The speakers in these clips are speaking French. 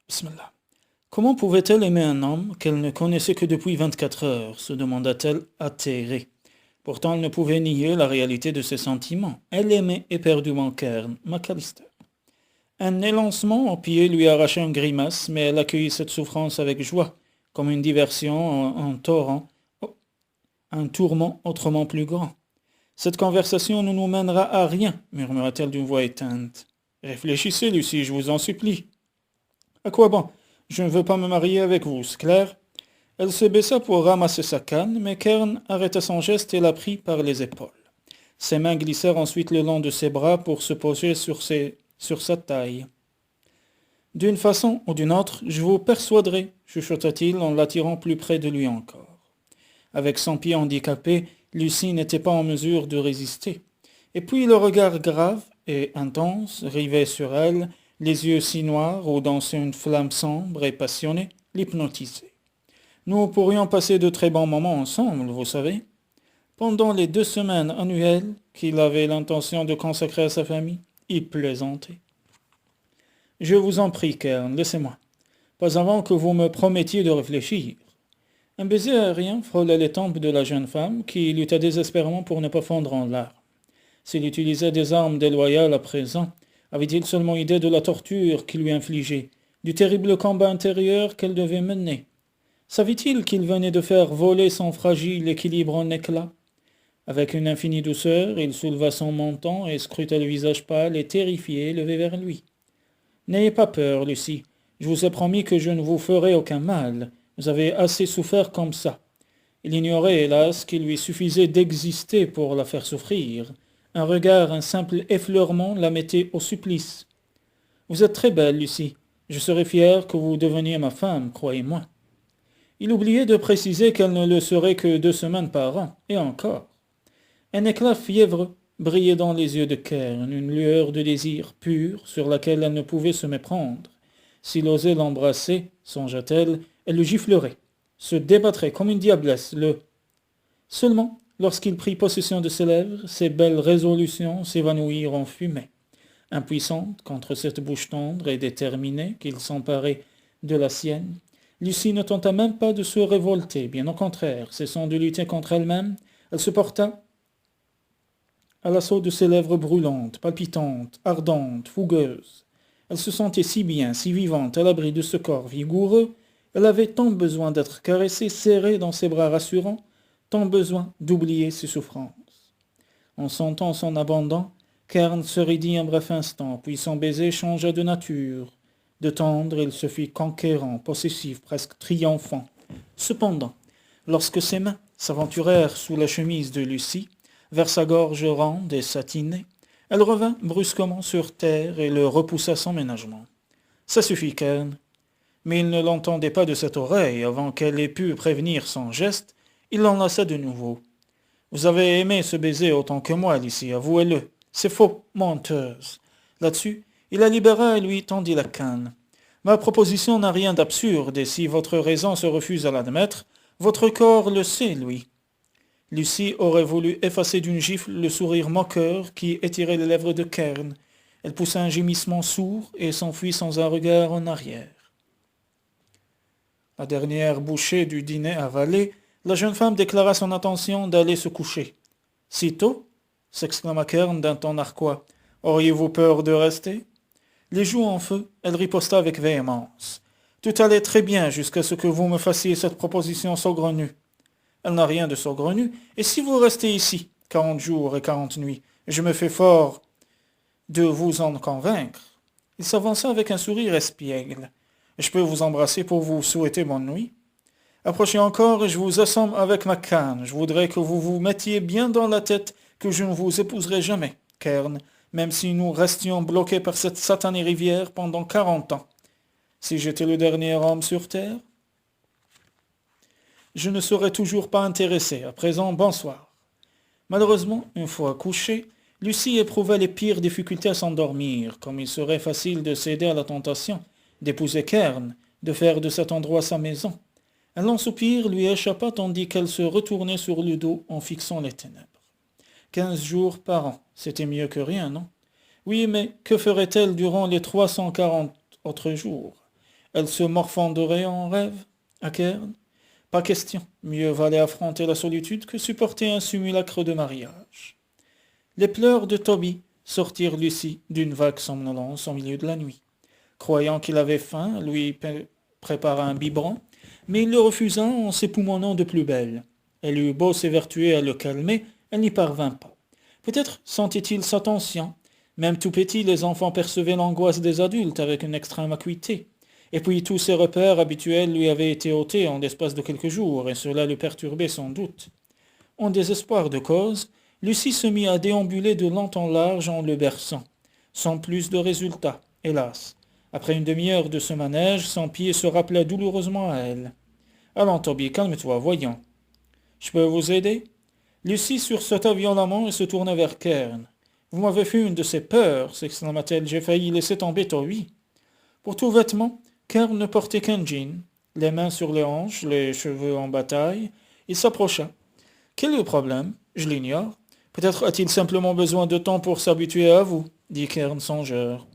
Bismillah. Comment pouvait-elle aimer un homme qu'elle ne connaissait que depuis 24 heures se demanda-t-elle atterrée. Pourtant, elle ne pouvait nier la réalité de ses sentiments. Elle aimait éperdument Kern McAllister. Un élancement au pied lui arrachait une grimace, mais elle accueillit cette souffrance avec joie, comme une diversion en torrent, un tourment autrement plus grand. Cette conversation ne nous mènera à rien, murmura-t-elle d'une voix éteinte. Réfléchissez, Lucie, je vous en supplie. À quoi bon? Je ne veux pas me marier avec vous, c'est clair? Elle se baissa pour ramasser sa canne, mais Kern arrêta son geste et la prit par les épaules. Ses mains glissèrent ensuite le long de ses bras pour se poser sur sa taille. D'une façon ou d'une autre, je vous persuaderai, chuchota-t-il en l'attirant plus près de lui encore. Avec son pied handicapé, Lucie n'était pas en mesure de résister. Et puis le regard grave et intense, rivé sur elle, les yeux si noirs où dansait une flamme sombre et passionnée, l'hypnotisaient. Nous pourrions passer de très bons moments ensemble, vous savez. Pendant les 2 semaines annuelles qu'il avait l'intention de consacrer à sa famille, il plaisantait. Je vous en prie, Kern, laissez-moi. Pas avant que vous me promettiez de réfléchir. Un baiser aérien frôlait les tempes de la jeune femme, qui lutta désespérément pour ne pas fondre en larmes. S'il utilisait des armes déloyales à présent, avait-il seulement idée de la torture qu'il lui infligeait, du terrible combat intérieur qu'elle devait mener? Savait-il qu'il venait de faire voler son fragile équilibre en éclats? Avec une infinie douceur, il souleva son menton et scruta le visage pâle et terrifié levé vers lui. N'ayez pas peur, Lucie. Je vous ai promis que je ne vous ferai aucun mal. Vous avez assez souffert comme ça. Il ignorait, hélas, qu'il lui suffisait d'exister pour la faire souffrir. Un regard, un simple effleurement la mettait au supplice. Vous êtes très belle, Lucie. Je serais fier que vous deveniez ma femme, croyez-moi. Il oubliait de préciser qu'elle ne le serait que 2 semaines par an, et encore. Un éclat fiévreux brillait dans les yeux de Kern, une lueur de désir pur sur laquelle elle ne pouvait se méprendre. S'il osait l'embrasser, songea-t-elle, elle le giflerait, se débattrait comme une diablesse, Seulement, lorsqu'il prit possession de ses lèvres, ses belles résolutions s'évanouirent en fumée. Impuissante contre cette bouche tendre et déterminée qu'il s'emparait de la sienne, Lucie ne tenta même pas de se révolter, bien au contraire, cessant de lutter contre elle-même, elle se porta à l'assaut de ses lèvres brûlantes, palpitantes, ardentes, fougueuses. Elle se sentait si bien, si vivante, à l'abri de ce corps vigoureux, elle avait tant besoin d'être caressée, serrée dans ses bras rassurants, tant besoin d'oublier ses souffrances. En sentant son abandon, Kern se raidit un bref instant, puis son baiser changea de nature. De tendre, il se fit conquérant, possessif, presque triomphant. Cependant, lorsque ses mains s'aventurèrent sous la chemise de Lucie, vers sa gorge ronde et satinée, elle revint brusquement sur terre et le repoussa sans ménagement. Ça suffit, Kern. Mais il ne l'entendait pas de cette oreille. Avant qu'elle ait pu prévenir son geste, il l'enlaça de nouveau. Vous avez aimé ce baiser autant que moi, Lucie, avouez-le. C'est faux, menteuse. Là-dessus, il la libéra et lui tendit la canne. Ma proposition n'a rien d'absurde, et si votre raison se refuse à l'admettre, votre corps le sait, lui. Lucie aurait voulu effacer d'une gifle le sourire moqueur qui étirait les lèvres de Kern. Elle poussa un gémissement sourd et s'enfuit sans un regard en arrière. La dernière bouchée du dîner avalée, la jeune femme déclara son intention d'aller se coucher. « Si tôt » s'exclama Kern d'un ton narquois. « Auriez-vous peur de rester ?» Les joues en feu, elle riposta avec véhémence. « Tout allait très bien jusqu'à ce que vous me fassiez cette proposition saugrenue. » Elle n'a rien de saugrenu, et si vous restez ici, 40 jours et 40 nuits, je me fais fort de vous en convaincre. Il s'avança avec un sourire espiègle. Je peux vous embrasser pour vous souhaiter bonne nuit. Approchez encore et je vous assomme avec ma canne. Je voudrais que vous vous mettiez bien dans la tête que je ne vous épouserai jamais, Kern, même si nous restions bloqués par cette satanée rivière pendant 40 ans. Si j'étais le dernier homme sur terre, je ne serais toujours pas intéressé. À présent, bonsoir. Malheureusement, une fois couchée, Lucie éprouva les pires difficultés à s'endormir, comme il serait facile de céder à la tentation d'épouser Kern, de faire de cet endroit sa maison. Un long soupir lui échappa tandis qu'elle se retournait sur le dos en fixant les ténèbres. 15 jours par an, c'était mieux que rien, non? Oui, mais que ferait-elle durant les 340 autres jours? Elle se morfondrait en rêve à Cairn? Pas question, mieux valait affronter la solitude que supporter un simulacre de mariage. Les pleurs de Toby sortirent Lucie d'une vague somnolence au milieu de la nuit. Croyant qu'il avait faim, elle lui prépara un biberon, mais il le refusa en s'époumonnant de plus belle. Elle eut beau s'évertuer à le calmer, elle n'y parvint pas. Peut-être sentit-il sa tension. Même tout petit, les enfants percevaient l'angoisse des adultes avec une extrême acuité. Et puis tous ses repères habituels lui avaient été ôtés en l'espace de quelques jours, et cela le perturbait sans doute. En désespoir de cause, Lucie se mit à déambuler de long en large en le berçant, sans plus de résultat, hélas. Après une demi-heure de ce manège, son pied se rappela douloureusement à elle. « Allons, Toby, calme-toi, voyons. Je peux vous aider ?» Lucie sursauta violemment et se tourna vers Cairn. « Vous m'avez fait une de ces peurs, s'exclama-t-elle, j'ai failli laisser tomber Toby. » Pour tout vêtement, Cairn ne portait qu'un jean, les mains sur les hanches, les cheveux en bataille. Il s'approcha. « Quel est le problème? Je l'ignore. Peut-être a-t-il simplement besoin de temps pour s'habituer à vous, dit Cairn songeur.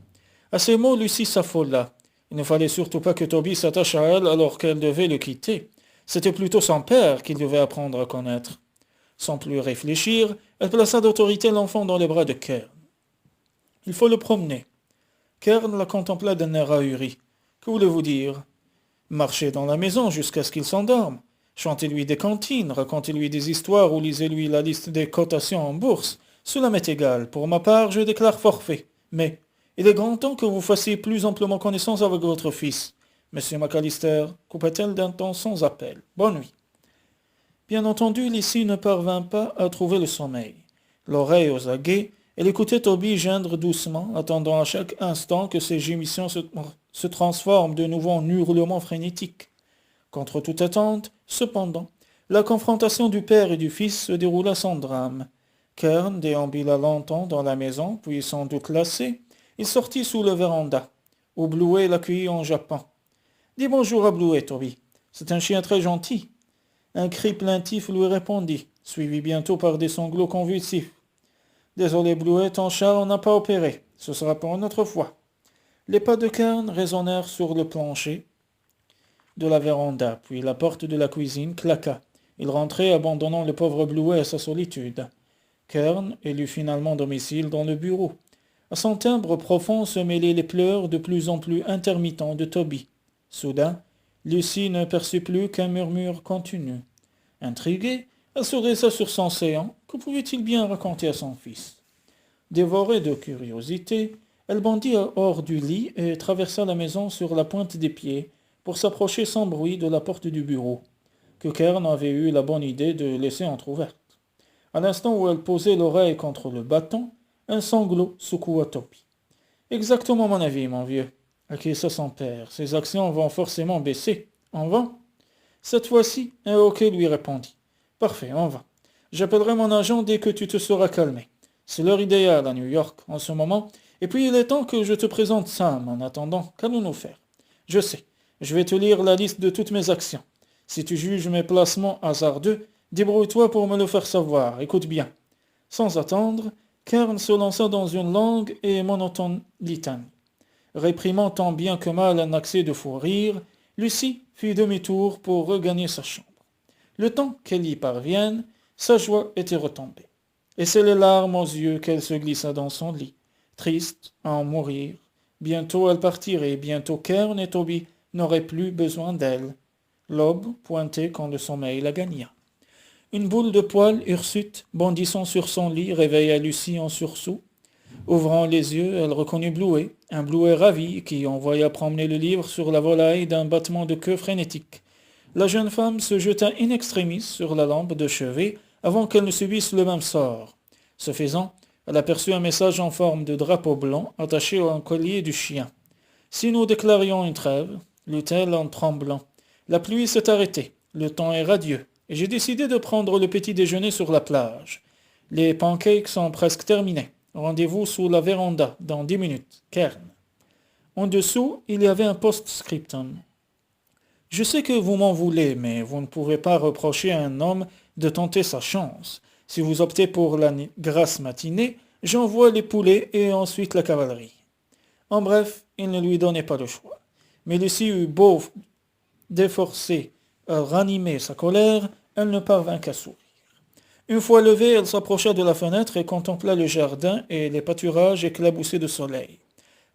À ces mots, Lucie s'affola. Il ne fallait surtout pas que Toby s'attache à elle alors qu'elle devait le quitter. C'était plutôt son père qu'il devait apprendre à connaître. Sans plus réfléchir, elle plaça d'autorité l'enfant dans les bras de Cairn. Il faut le promener. Cairn la contempla d'un air ahuri. Que voulez-vous dire? Marchez dans la maison jusqu'à ce qu'il s'endorme. Chantez-lui des cantines, racontez-lui des histoires ou lisez-lui la liste des cotations en bourse. Cela m'est égal. Pour ma part, je déclare forfait. Mais il est grand temps que vous fassiez plus amplement connaissance avec votre fils. Monsieur McAllister, coupa-t-elle d'un ton sans appel. Bonne nuit. Bien entendu, Lucie ne parvint pas à trouver le sommeil. L'oreille aux aguets, elle écoutait Toby geindre doucement, attendant à chaque instant que ses gémissements se transforment de nouveau en hurlements frénétiques. Contre toute attente, cependant, la confrontation du père et du fils se déroula sans drame. Cairn déambula longtemps dans la maison, puis sans doute lassé, il sortit sous le véranda, où Bluet l'accueillit en jappant. « Dis bonjour à Bluet, Toby. C'est un chien très gentil. » Un cri plaintif lui répondit, suivi bientôt par des sanglots convulsifs. « Désolé, Bluet, ton chat on n'a pas opéré. Ce sera pour une autre fois. » Les pas de Cairn résonnèrent sur le plancher de la véranda, puis la porte de la cuisine claqua. Il rentrait, abandonnant le pauvre Bluet à sa solitude. Cairn élut finalement domicile dans le bureau. À son timbre profond se mêlaient les pleurs de plus en plus intermittents de Toby. Soudain, Lucie ne perçut plus qu'un murmure continu. Intriguée, elle se dressa sur son séant. Que pouvait-il bien raconter à son fils? Dévorée de curiosité, elle bondit hors du lit et traversa la maison sur la pointe des pieds pour s'approcher sans bruit de la porte du bureau, que Cairn avait eu la bonne idée de laisser entr'ouverte. À l'instant où elle posait l'oreille contre le bâton, un sanglot secoua Toby. « Exactement mon avis, mon vieux. Acquiesça son père. Ses actions vont forcément baisser. On va? » Cette fois-ci, un hoquet lui répondit. « Parfait, on va. J'appellerai mon agent dès que tu te seras calmé. C'est l'heure idéale à New York en ce moment, et puis il est temps que je te présente Sam. En attendant, qu'allons-nous faire? Je sais, je vais te lire la liste de toutes mes actions. Si tu juges mes placements hasardeux, débrouille-toi pour me le faire savoir. Écoute bien. » Sans attendre, Cairn se lança dans une longue et monotone litanie. Réprimant tant bien que mal un accès de fou rire, Lucie fit demi-tour pour regagner sa chambre. Le temps qu'elle y parvienne, sa joie était retombée. Et c'est les larmes aux yeux qu'elle se glissa dans son lit, triste à en mourir. Bientôt elle partirait, bientôt Cairn et Toby n'auraient plus besoin d'elle. L'aube pointait quand le sommeil la gagna. Une boule de poil hirsute, bondissant sur son lit, réveilla Lucie en sursaut. Ouvrant les yeux, elle reconnut Bluet, un Bluet ravi qui envoya promener le livre sur la volaille d'un battement de queue frénétique. La jeune femme se jeta in extremis sur la lampe de chevet avant qu'elle ne subisse le même sort. Ce faisant, elle aperçut un message en forme de drapeau blanc attaché au collier du chien. « Si nous déclarions une trêve, lut-elle en tremblant, la pluie s'est arrêtée, le temps est radieux, et j'ai décidé de prendre le petit déjeuner sur la plage. Les pancakes sont presque terminés. Rendez-vous sous la véranda dans 10 minutes. Cairn. » En dessous, il y avait un post-scriptum. « Je sais que vous m'en voulez, mais vous ne pouvez pas reprocher à un homme de tenter sa chance. Si vous optez pour la grasse matinée, j'envoie les poulets et ensuite la cavalerie. » En bref, il ne lui donnait pas le choix. Mais Lucie eut beau d'efforcer à ranimer sa colère, elle ne parvint qu'à sourire. Une fois levée, elle s'approcha de la fenêtre et contempla le jardin et les pâturages éclaboussés de soleil.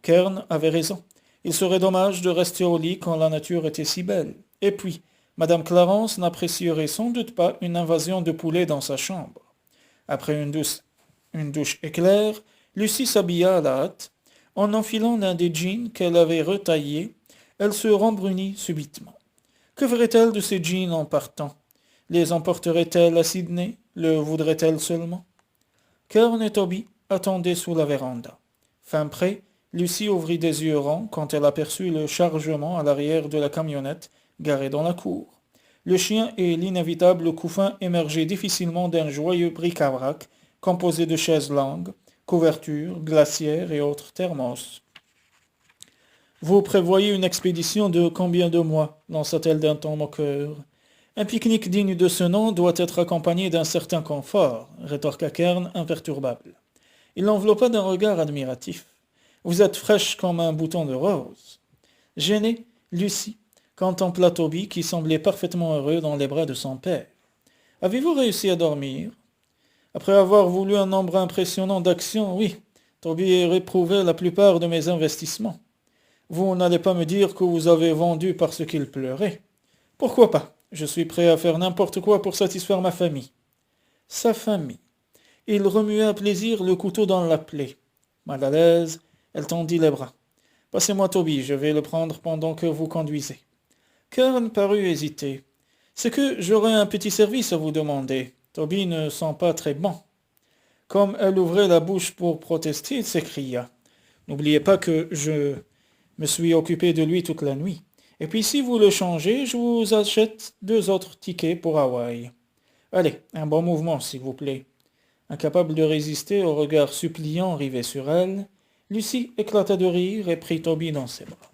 Kern avait raison. Il serait dommage de rester au lit quand la nature était si belle. Et puis, Madame Clarence n'apprécierait sans doute pas une invasion de poulets dans sa chambre. Après une douche éclair, Lucie s'habilla à la hâte. En enfilant l'un des jeans qu'elle avait retaillés, elle se rembrunit subitement. Que ferait-elle de ces jeans en partant? Les emporterait-elle à Sydney? Le voudrait-elle seulement? Kern et Toby attendaient sous la véranda. Fin prêt, Lucie ouvrit des yeux ronds quand elle aperçut le chargement à l'arrière de la camionnette garée dans la cour. Le chien et l'inévitable couffin émergeaient difficilement d'un joyeux bric-à-brac composé de chaises longues, couvertures, glacières et autres thermos. Vous prévoyez une expédition de combien de mois? Lança-t-elle d'un ton moqueur. Un pique-nique digne de ce nom doit être accompagné d'un certain confort, rétorqua Kern imperturbable. Il l'enveloppa d'un regard admiratif. Vous êtes fraîche comme un bouton de rose. Gênée, Lucie contempla Toby qui semblait parfaitement heureux dans les bras de son père. Avez-vous réussi à dormir? Après avoir voulu un nombre impressionnant d'actions, oui, Toby réprouvait la plupart de mes investissements. Vous n'allez pas me dire que vous avez vendu parce qu'il pleurait. Pourquoi pas? Je suis prêt à faire n'importe quoi pour satisfaire ma famille. Sa famille. Il remua à plaisir le couteau dans la plaie. Mal à l'aise, elle tendit les bras. Passez-moi Toby, je vais le prendre pendant que vous conduisez. Kern parut hésiter. C'est que j'aurais un petit service à vous demander. Toby ne sent pas très bon. Comme elle ouvrait la bouche pour protester, il s'écria. N'oubliez pas que je me suis occupé de lui toute la nuit. Et puis si vous le changez, je vous achète 2 autres tickets pour Hawaï. Allez, un bon mouvement, s'il vous plaît. Incapable de résister au regard suppliant rivé sur elle, Lucie éclata de rire et prit Toby dans ses bras.